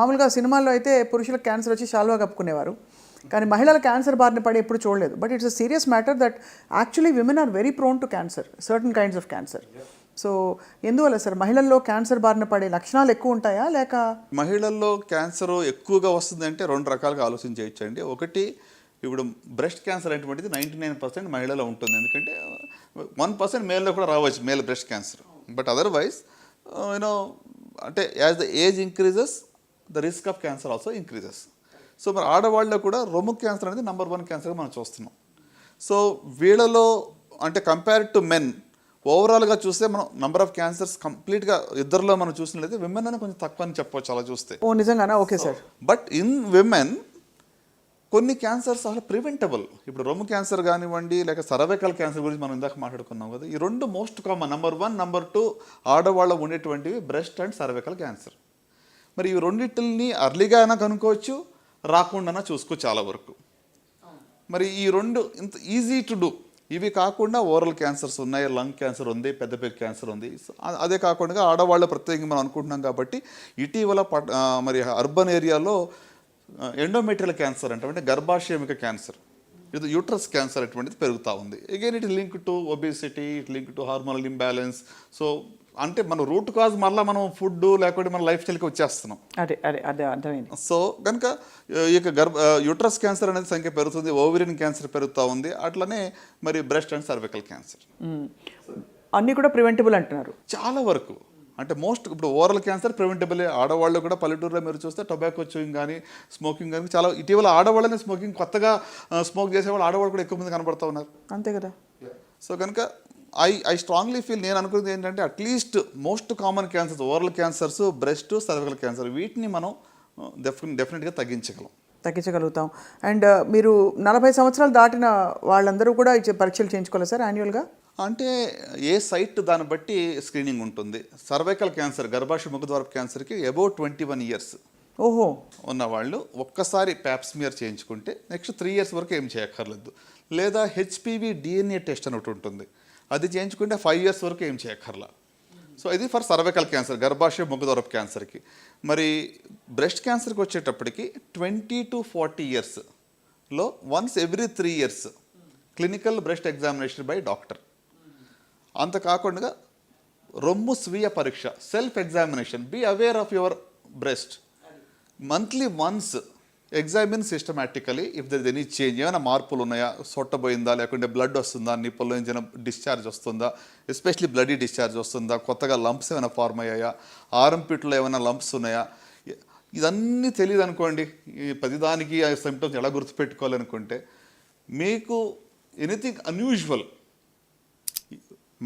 మామూలుగా సినిమాల్లో అయితే పురుషులకు క్యాన్సర్ వచ్చి శాల్వా కప్పుకునేవారు, కానీ మహిళల క్యాన్సర్ బారిన పడి ఎప్పుడు చూడలేదు. But it's a serious matter that actually women are very prone to cancer, certain kinds of cancer. So ఎందువల్ల సార్ మహిళల్లో క్యాన్సర్ బారిన పడే లక్షణాలు ఎక్కువ ఉంటాయా లేక? మహిళల్లో క్యాన్సర్ ఎక్కువగా వస్తుందంటే రెండు రకాలుగా ఆలోచించవచ్చండి. ఒకటి, ఇప్పుడు బ్రెస్ట్ క్యాన్సర్ అనేటువంటిది 99% మహిళలో ఉంటుంది. ఎందుకంటే 1% మేల్లో కూడా రావచ్చు, male breast cancer. But otherwise you know అంటే as the age increases the risk of cancer also increases. So మరి ఆడవాళ్ళలో కూడా రొమ్ము క్యాన్సర్ అనేది నెంబర్ 1 క్యాన్సర్గా మనం చూస్తున్నాం. సో వీళ్ళలో అంటే కంపేర్ టు మెన్ ఓవరాల్గా చూస్తే మనం నెంబర్ ఆఫ్ క్యాన్సర్స్ కంప్లీట్గా ఇద్దరిలో మనం చూసినట్లయితే విమెన్ అని కొంచెం తక్కువ అని చెప్పవచ్చు అలా చూస్తే. ఓ నిజంగానా? Okay sir. But in women కొన్ని క్యాన్సర్స్ అసలు ప్రివెంటబుల్. ఇప్పుడు రొమ్ము క్యాన్సర్ కానివ్వండి, లేక సర్వైకల్ క్యాన్సర్ గురించి మనం ఇందాక మాట్లాడుకున్నాం కదా. ఈ రెండు మోస్ట్ కామన్, నెంబర్ 1 నెంబర్ 2 ఆడవాళ్ళ ఉండేటువంటివి బ్రెస్ట్ అండ్ సర్వైకల్ క్యాన్సర్. మరి ఈ రెండింటిని అర్లీగా అయినా కనుక్కోవచ్చు, రాకుండా చూసుకోవచ్చు చాలా వరకు. మరి ఈ రెండు ఇంత ఈజీ టు డూ. ఇవి కాకుండా ఓరల్ క్యాన్సర్స్ ఉన్నాయి, లంగ్ క్యాన్సర్ ఉంది, పెద్ద క్యాన్సర్ ఉంది. అదే కాకుండా ఆడవాళ్ళ ప్రత్యేకంగా మనం అనుకుంటున్నాం కాబట్టి ఇటీవల మరి అర్బన్ ఏరియాలో ఎండోమెట్రియల్ క్యాన్సర్ అంటే గర్భాశయమిక క్యాన్సర్, ఇది యూట్రస్ క్యాన్సర్ అటువంటిది పెరుగుతూ ఉంది. Again it link to obesity, it link to hormonal imbalance. So అంటే మన రూట్ కాజ్ మళ్ళీ మనం ఫుడ్ లేకపోతే మన లైఫ్ స్టైల్కి వచ్చేస్తున్నాం. అదే అదే అదే అర్థమైంది. సో కనుక ఇక యూట్రస్ క్యాన్సర్ అనేది సంఖ్య పెరుగుతుంది, ఓవరియన్ క్యాన్సర్ పెరుగుతూ ఉంది, అట్లనే మరి బ్రెస్ట్ అండ్ సర్వికల్ క్యాన్సర్ అన్నీ కూడా ప్రివెంటబుల్ అంటున్నారు చాలా వరకు. అంటే మోస్ట్ ఇప్పుడు ఓరల్ క్యాన్సర్ ప్రివెంటబుల్. ఆడవాళ్ళు కూడా పల్లెటూరులో మీరు చూస్తే టొబాకో చూయింగ్ కానీ స్మోకింగ్ కానీ చాలా ఇటీవల ఆడవాళ్ళని స్మోకింగ్ కొత్తగా స్మోక్ చేసేవాళ్ళు ఆడవాళ్ళు కూడా ఎక్కువ మంది కనబడుతూ ఉన్నారు. అంతే కదా. సో కనుక ఐ స్ట్రాంగ్లీ ఫీల్, నేను అనుకున్నది ఏంటంటే at least most common cancers, oral cancers, breast, cervical cancer, వీటిని మనం డెఫినెట్గా తగ్గించగలుగుతాం. అండ్ మీరు 40 సంవత్సరాలు దాటిన వాళ్ళందరూ కూడా పరీక్షలు చేయించుకోవాలి సార్ యాన్యువల్గా? అంటే ఏ సైట్ దాన్ని బట్టి స్క్రీనింగ్ ఉంటుంది. సర్వైకల్ క్యాన్సర్, గర్భాశయ ముఖద్వారపు క్యాన్సర్కి అబౌట్ 21 ఇయర్స్ ఓహో ఉన్నవాళ్ళు ఒక్కసారి ప్యాప్స్మియర్ చేయించుకుంటే నెక్స్ట్ 3 ఇయర్స్ వరకు ఏం చేయక్కర్లేదు. లేదా హెచ్పివి డిఎన్ఏ టెస్ట్ అని ఒకటి ఉంటుంది, అది చేయించుకుంటే 5 ఇయర్స్ వరకు ఏం చేయక్కర్లా. సో ఇది ఫర్ సర్వైకల్ క్యాన్సర్, గర్భాశయ ముఖద్వారపు క్యాన్సర్కి. మరి బ్రెస్ట్ క్యాన్సర్కి వచ్చేటప్పటికి 20 to 40 ఇయర్స్లో once every 3 years clinical breast examination by doctor. అంత కాకుండా రొమ్ము స్వీయ పరీక్ష, self examination, be aware of your breast, monthly once examine systematically if there any change, ఏమైనా మార్పులు ఉన్నాయా, సొట్టబోయిందా, లేకుంటే బ్లడ్ వస్తుందా, నిప్పుల్లో నుంచి డిశ్చార్జ్ వస్తుందా, ఎస్పెషలీ బ్లడీ డిశ్చార్జ్ వస్తుందా, కొత్తగా లంప్స్ ఏమైనా ఫార్మ్ అయ్యాయా, ఆర్ఎంపిట్లో ఏమైనా లంప్స్ ఉన్నాయా, ఇదన్నీ తెలియదు అనుకోండి. ఈ ప్రతిదానికి ఆ సిమ్టమ్స్ ఎలా గుర్తుపెట్టుకోవాలనుకుంటే, మీకు ఎనీథింగ్ అన్యూజువల్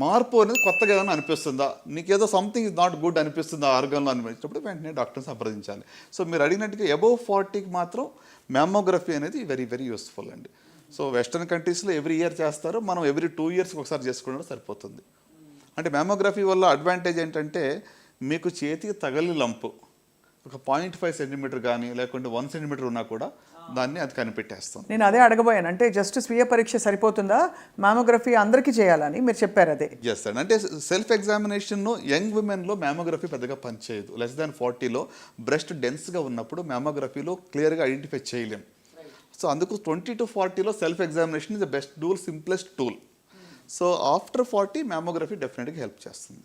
మార్పు అనేది కొత్తగా ఏదైనా అనిపిస్తుందా, నీకేదో సంథింగ్ ఇస్ నాట్ గుడ్ అనిపిస్తుందా ఆర్గన్లో అనిపించినప్పుడు వెంటనే డాక్టర్ని సంప్రదించాలి. సో మీరు అడిగినట్టుగా అబోవ్ 40కి మాత్రం మ్యామోగ్రఫీ అనేది వెరీ వెరీ యూస్ఫుల్ అండి. సో వెస్టర్న్ కంట్రీస్లో ఎవ్రీ ఇయర్ చేస్తారు, మనం ఎవ్రీ 2 ఇయర్స్కి ఒకసారి చేసుకుంటే సరిపోతుంది. అంటే మ్యామోగ్రఫీ వల్ల అడ్వాంటేజ్ ఏంటంటే మీకు చేతికి తగలి లంపు ఒక 0.5 సెంటీమీటర్ కానీ లేకుంటే 1 సెంటీమీటర్ ఉన్నా కూడా దాన్ని అది కనిపెట్టేస్తాం. నేను అదే అడగబోయాను, అంటే జస్ట్ స్వీయ పరీక్ష సరిపోతుందా, మ్యామోగ్రఫీ అందరికీ చేయాలని మీరు చెప్పారు. అదే చేస్తాడు. అంటే సెల్ఫ్ ఎగ్జామినేషన్ యంగ్ విమెన్లో మ్యామోగ్రఫీ పెద్దగా పనిచేయదు. లెస్ దాన్ 40లో బ్రెస్ట్ డెన్స్గా ఉన్నప్పుడు మ్యామోగ్రఫీలో క్లియర్గా ఐడెంటిఫై చేయలేం. సో అందుకు 20 to 40లో self examination is the best tool, simplest tool. So after 40 mammography డెఫినెట్గా హెల్ప్ చేస్తుంది.